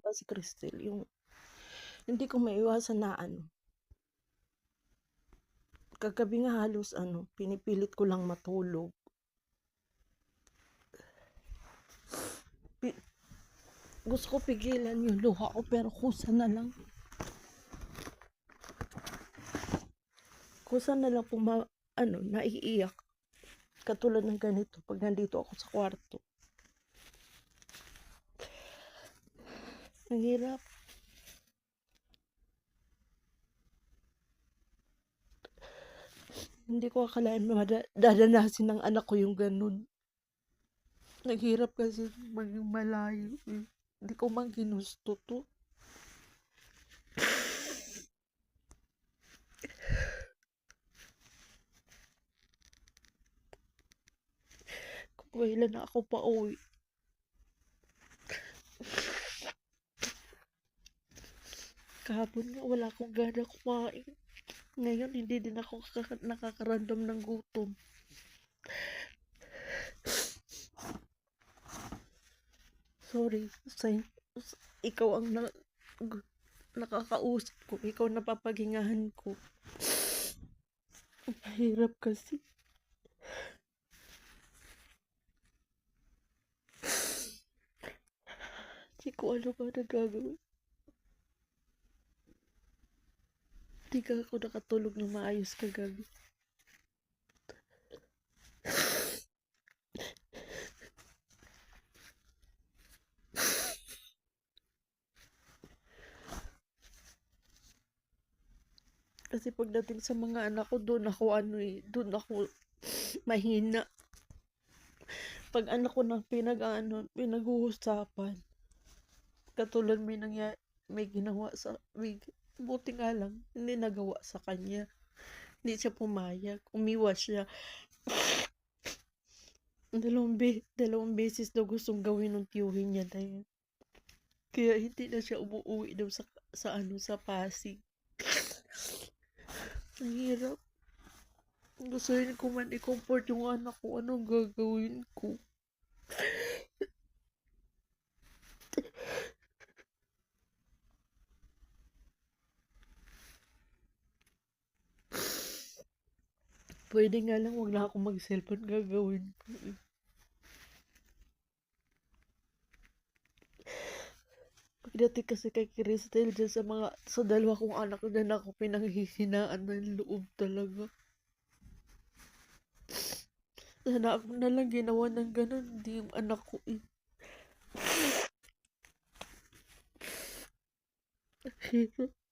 kasi Cristel, yung hindi ko maiwasan na kagabi nga halos pinipilit ko lang matulog. Pi- Gusto ko pigilan yung luha ko pero kusa na lang naiiyak. Katulad ng ganito pag nandito ako sa kwarto. Ang hirap. Hindi ko akalain dadanasin ng anak ko yung ganun. Naghirap kasi maging malayo. Hindi ko man ginusto to. Kung kailan na ako pa uwi. Kahapon nga wala akong gana kumain. Ngayon hindi din ako nakakaramdam ng gutom. Sorry, ikaw ang nakakausap ko. Ikaw napapaghingahan ko. Mahirap kasi. Hindi ko ano ba nagagawin. Hindi ka ako nakatulog ng maayos kagabi. Kasi pagdating sa mga anak ko, doon ako mahina. Pag anak ko nang pinag-uusapan, katulad may ginawa buti nga lang, hindi nagawa sa kanya. Hindi siya pumayag, umiwas siya. Dalawang beses daw gustong gawin ng tiyuhin niya na yun. Kaya hindi na siya umuwi daw sa Pasig. Ang hirap. Gusto rin ko man i-comfort yung anak ko. Anong gagawin ko? Pwede nga lang wag na ako mag-cellphone, gagawin ko. Pagdating kasi kay Cristel dyan sa dalawa kong anak ko, dyan ako pinanghihinaan ng loob talaga. Sana ako na lang ginawa ng ganun, hindi yung anak ko Hirap.